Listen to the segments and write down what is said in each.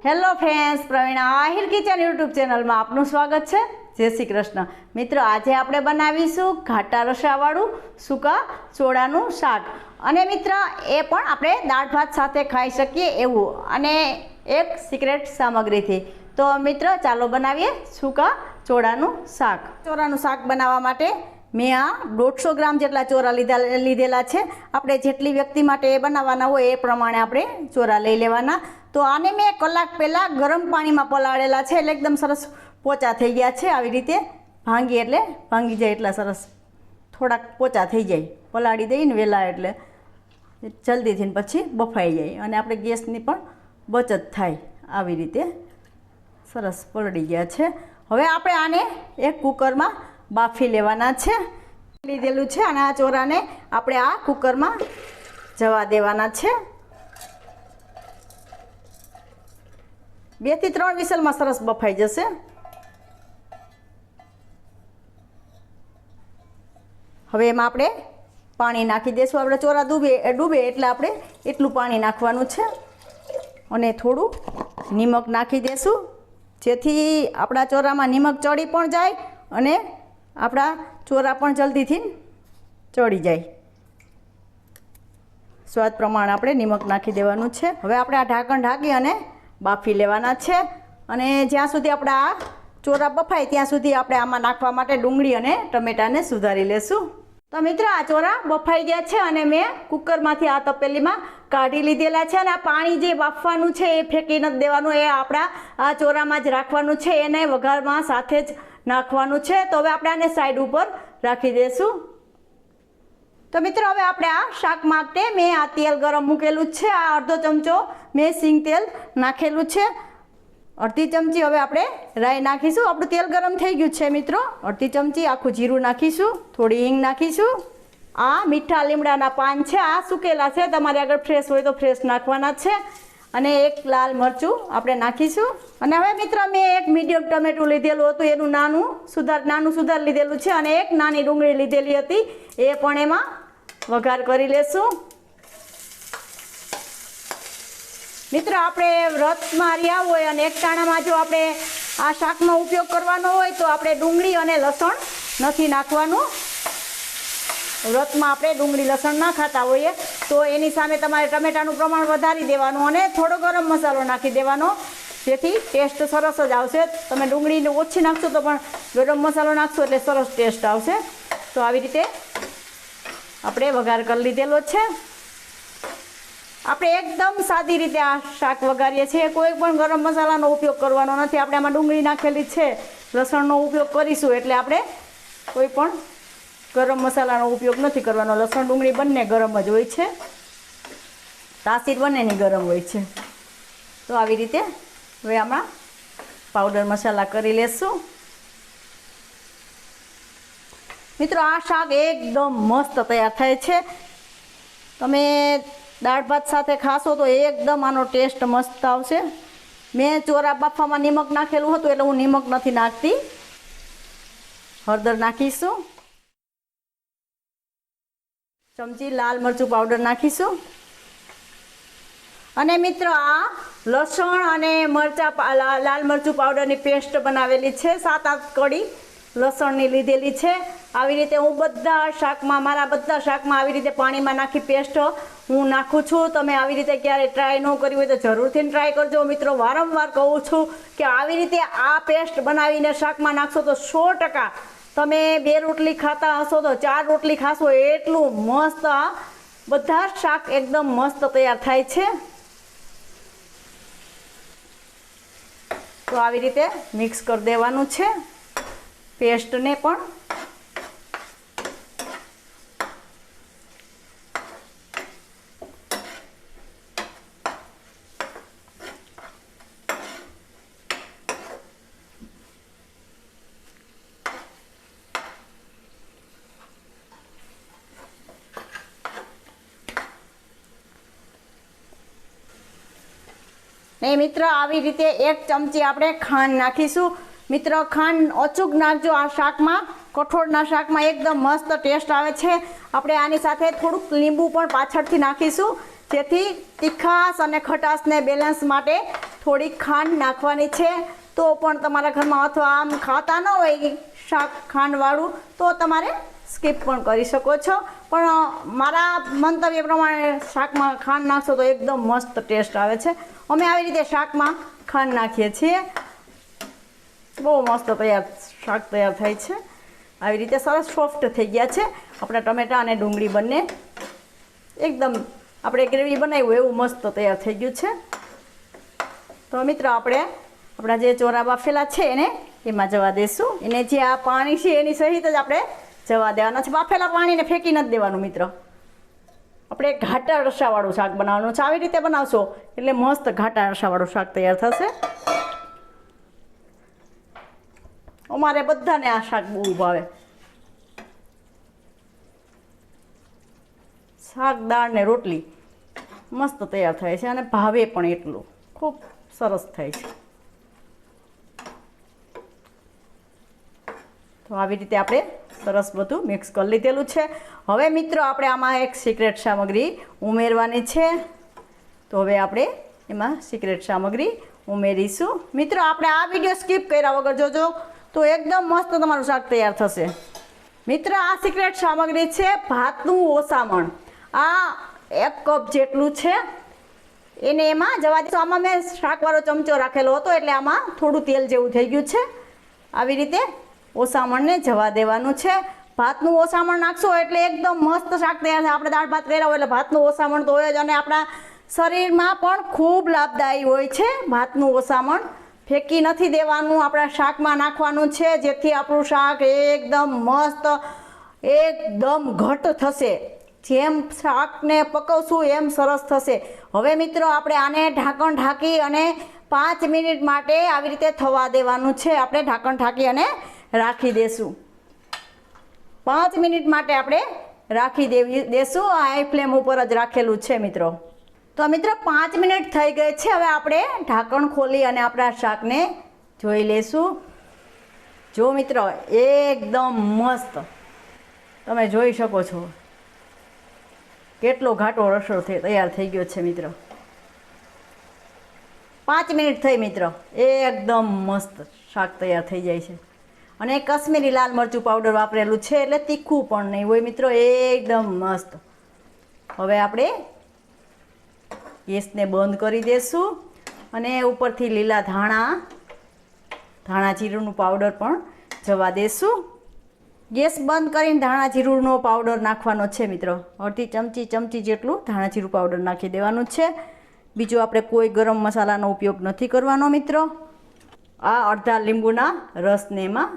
Hello friends, Praveena Ahir kitchen YouTube ચેનલમાં આપનું સ્વાગત છે। જય શ્રી કૃષ્ણ। મિત્રો, આજે આપણે બનાવીશું ઘાટા રસાવાળું સૂકા ચોળાનું શાક। અને મિત્ર, એ પણ આપણે દાળ ભાત સાથે ખાઈ શકીએ એવું, અને એક સિક્રેટ સામગ્રીથી। તો મિત્ર, ચાલો બનાવીએ સૂકા ચોળાનું શાક। ચોળાનું શાક બનાવવા માટે મેં આ 150 ગ્રામ જેટલા ચોળા લીધેલા છે। આપણે જેટલી વ્યક્તિ માટે બનાવવાના હોય એ પ્રમાણે આપણે ચોળા લઈ લેવાના। તો આને મેં કલાક પહેલાં ગરમ પાણીમાં પલાળેલા છે, એટલે એકદમ સરસ પોચા થઈ ગયા છે। આવી રીતે ભાંગી જાય એટલા સરસ થોડાક પોચા થઈ જાય, પલાળી દઈને વહેલા એટલે જલ્દીથી પછી બફાઈ જાય અને આપણે ગેસની પણ બચત થાય। આવી રીતે સરસ પલળી ગયા છે। હવે આપણે આને એક કુકરમાં બાફી લેવાના છે। લીધેલું છે અને આ ચોળાને આપણે આ કુકરમાં જવા દેવાના છે। 2 થી 3 વિસલમાં સરસ બફાઈ જશે। હવે એમાં આપણે પાણી નાખી દઈશું। આપણે ચોળા ડૂબે એટલે આપણે એટલું પાણી નાખવાનું છે અને થોડું નિમક નાખી દઈશું, જેથી આપણા ચોળામાં નિમક ચડી પણ જાય અને આપણા ચોળા પણ જલ્દીથી ચડી જાય। સ્વાદ પ્રમાણે આપણે નિમક નાખી દેવાનું છે। હવે આપણે આ ઢાંકણ ઢાંકી અને બાફી લેવાના છે, અને જ્યાં સુધી આપણા આ ચોળા બફાય ત્યાં સુધી આપણે આમાં નાખવા માટે ડુંગળી અને ટમેટાને સુધારી લેશું। તો મિત્ર, આ ચોળા બફાઈ ગયા છે અને મેં કુકરમાંથી આ તપેલીમાં કાઢી લીધેલા છે। અને આ પાણી જે બાફવાનું છે એ ફેંકી નથી દેવાનું, એ આપણા આ ચોળામાં જ રાખવાનું છે, એને વઘારમાં સાથે જ નાખવાનું છે। તો હવે આપણે આને સાઈડ ઉપર રાખી દઈશું। તો મિત્રો, હવે આપણે આ શાક માટે મેં આ તેલ ગરમ મૂકેલું જ છે। આ અડધો ચમચો મેં સિંગ તેલ નાખેલું છે, અડધી ચમચી હવે આપણે રાઈ નાખીશું। આપણું તેલ ગરમ થઈ ગયું છે મિત્રો। અડધી ચમચી આખું જીરું નાખીશું, થોડી હિંગ નાખીશું। આ મીઠા લીમડાના પાન છે, આ સૂકેલા છે, તમારે આગળ ફ્રેશ હોય તો ફ્રેશ નાખવાના છે। અને એક લાલ મરચું આપણે નાખીશું। અને હવે મિત્ર, મેં એક મીડિયમ ટમેટું લીધેલું હતું, એનું નાનું સુધાર લીધેલું છે, અને એક નાની ડુંગળી લીધેલી હતી, એ પણ એમાં વઘાર કરી લેશું। મિત્ર, આપણે વ્રતમાં રહ્યા હોય અને એકટાણામાં જો આપણે આ શાકનો ઉપયોગ કરવાનો હોય તો આપણે ડુંગળી અને લસણ નથી નાખવાનું। વ્રતમાં આપણે ડુંગળી લસણ ના ખાતા હોઈએ તો એની સામે તમારે ટમેટાનું પ્રમાણ વધારી દેવાનું અને થોડો ગરમ મસાલો નાખી દેવાનો, જેથી ટેસ્ટ સરસ જ આવશે। તમે ડુંગળી ઓછી નાખશો તો પણ ગરમ મસાલો નાખશો એટલે સરસ ટેસ્ટ આવશે। તો આવી રીતે આપણે વઘાર કરી લીધેલો છે। આપણે એકદમ સાદી રીતે આ શાક વઘારીએ છીએ, કોઈ પણ ગરમ મસાલાનો ઉપયોગ કરવાનો નથી। આપણે આમાં ડુંગળી નાખેલી છે, લસણનો ઉપયોગ કરીશું, એટલે આપણે કોઈ પણ ગરમ મસાલાનો ઉપયોગ નથી કરવાનો। લસણ ડુંગળી બંને ગરમ જ હોય છે, તાસીર બંનેની ગરમ હોય છે। તો આવી રીતે હવે આમાં પાવડર મસાલા કરી લેશું। મિત્રો, આ શાક એકદમ મસ્ત તૈયાર થાય છે। તમે દાળ ભાત સાથે ખાશો તો એકદમ આનો ટેસ્ટ મસ્ત આવશે। મેં ચોળા બાફવામાં નિમક નાખેલું હતું એટલે હું નિમક નથી નાખતી। હળદર નાખીશું, ચમચી લાલ મરચું પાવડર નાખીશું। અને મિત્રો, આ લસણ અને લાલ મરચું પાવડરની પેસ્ટ બનાવેલી છે, 7-8 કળી લસણની લીધેલી છે। આવી રીતે હું મારા બધા શાકમાં આવી રીતે પાણીમાં નાખી પેસ્ટ હું નાખું છું। તમે આવી રીતે ક્યારે ટ્રાય ન કરી હોય તો જરૂરથી ટ્રાય કરજો મિત્રો। વારંવાર કહું છું કે આવી રીતે આ પેસ્ટ બનાવીને શાકમાં નાખશો તો 100% તમે 2 રોટલી ખાતા હશો તો 4 રોટલી ખાશો, એટલું મસ્ત આ બધા શાક એકદમ મસ્ત તૈયાર થાય છે। તો આવી રીતે મિક્સ કરી દેવાનું છે પેસ્ટને પણ। ને મિત્ર, આવી રીતે 1 ચમચી આપણે ખાંડ નાખીશું। મિત્ર, ખાંડ અચૂક નાખજો, આ શાકમાં કઠોળના શાકમાં એકદમ મસ્ત ટેસ્ટ આવે છે। આપણે આની સાથે થોડુંક લીંબુ પણ પાછળથી નાખીશું, જેથી તીખાશ અને ખટાશને બેલેન્સ માટે થોડી ખાંડ નાખવાની છે. તો પણ તમારા ઘરમાં અથવા આમ ખાતા ન હોય શાક ખાંડવાળું તો તમારે સ્કીપ પણ કરી શકો છો. પણ મારા મંતવ્ય પ્રમાણે શાકમાં ખાંડ નાખશો તો એકદમ મસ્ત ટેસ્ટ આવે છે. અમે આવી રીતે શાકમાં ખાંડ નાખીએ છીએ. બહુ મસ્ત શાક તૈયાર થાય છે. આવી રીતે સરસ સોફ્ટ થઈ ગયા છે આપણા ટમેટાં અને ડુંગળી બંને. એકદમ આપણે ગ્રેવી બનાવ્યું એવું મસ્ત તૈયાર થઈ ગયું છે. તો મિત્રો આપણે આપણા જે ચોરા બાફેલા છે એને એમાં જવા દઈશું. એને જે આ પાણી છે એની સહિત જ આપણે જવા દેવાના છે. બાફેલા પાણીને ફેંકી નથી દેવાનું મિત્રો. આપણે ઘાટા રસાવાળું શાક બનાવવાનું છે. આવી રીતે બનાવશો એટલે મસ્ત ઘાટા રસાવાળું શાક તૈયાર થશે. અમારે બધાને આ શાક બહુ ભાવે. શાક દાળ ને રોટલી મસ્ત તૈયાર થાય છે અને ભાવે પણ એટલું ખૂબ સરસ થાય છે. તો આવી રીતે આપણે સરસ બધું મિક્સ કરી લીધેલું છે. હવે મિત્રો આપણે આમાં એક સિક્રેટ સામગ્રી ઉમેરવાની છે. તો હવે આપણે એમાં સિક્રેટ સામગ્રી ઉમેરીશું. મિત્રો આપણે આ વિડીયો સ્કીપ કર્યા વગર જોજો તો એકદમ મસ્ત તમારું શાક તૈયાર થશે. મિત્રો આ સિક્રેટ સામગ્રી છે ભાતનું ઓસામણ. આ 1 કપ જેટલું છે. એને એમાં જવા દઈશું. આમાં મેં શાકવાળો ચમચો રાખેલો હતો એટલે આમાં થોડું તેલ જેવું થઈ ગયું છે. આવી રીતે ઓસામણને જવા દેવાનું છે. ભાતનું ઓસામણ નાખશો એટલે એકદમ મસ્ત શાક તૈયાર થાય. આપણે દાળ ભાત કર્યા હોય એટલે ભાતનું ઓસામણ તો હોય જ અને આપણા શરીરમાં પણ ખૂબ લાભદાયી હોય છે. ભાતનું ઓસામણ ફેંકી નથી દેવાનું, આપણા શાકમાં નાખવાનું છે જેથી આપણું શાક એકદમ મસ્ત એકદમ ઘટ થશે. જેમ શાકને પકવશું એમ સરસ થશે. હવે મિત્રો આપણે આને ઢાંકણ ઢાંકી અને 5 મિનિટ માટે આવી રીતે થવા દેવાનું છે. આપણે ઢાંકણ ઢાંકી અને રાખી દેશું. 5 મિનિટ માટે આપણે રાખી દેશું. હાઈ ફ્લેમ ઉપર જ રાખેલું છે મિત્રો. તો મિત્રો 5 મિનિટ થઈ ગઈ છે. હવે આપણે ઢાંકણ ખોલી અને આપણા શાકને જોઈ લેશું. જો મિત્રો એકદમ મસ્ત તમે જોઈ શકો છો કેટલો ઘાટો રસો તૈયાર થઈ ગયો છે મિત્રો. 5 મિનિટ થઈ મિત્રો. એકદમ મસ્ત શાક તૈયાર થઈ જાય છે. અને કશ્મીરી લાલ મરચું પાવડર વાપરેલું છે એટલે તીખું પણ નહીં હોય મિત્રો. એકદમ મસ્ત. હવે આપણે ગેસને બંધ કરી દઈશું અને ઉપરથી લીલા ધાણા જીરુંનું પાવડર પણ જવા દઈશું. ગેસ બંધ કરીને ધાણા જીરુંનો પાવડર નાખવાનો છે મિત્રો. અડધી ચમચી જેટલું ધાણા જીરું પાવડર નાખી દેવાનું છે. બીજું આપણે કોઈ ગરમ મસાલાનો ઉપયોગ નથી કરવાનો મિત્રો. આ અડધા લીંબુના રસને એમાં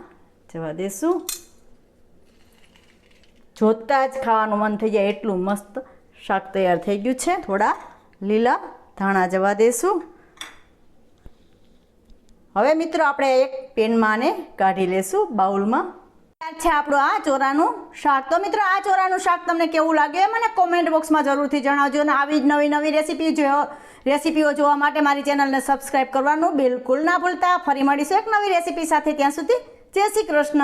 જવા દઈશું. જોતાં જ ખાવાનું મન થઈ જાય એટલું મસ્ત શાક તૈયાર થઈ ગયું છે. થોડા લીલા ધાણા જવા દઈશું. હવે મિત્રો આપણે એક પેનમાં આને કાઢી લેશું બાઉલમાં. છે આપણું આ ચોરાનું શાક. તો મિત્રો આ ચોરાનું શાક તમને કેવું લાગ્યું એ મને કોમેન્ટ બોક્સમાં જરૂરથી જણાવજો. અને આવી જ નવી રેસીપીઓ જોવા માટે મારી ચેનલને સબસ્ક્રાઈબ કરવાનું બિલકુલ ના ભૂલતા. ફરી મળીશું એક નવી રેસીપી સાથે. ત્યાં સુધી જય શ્રી કૃષ્ણ.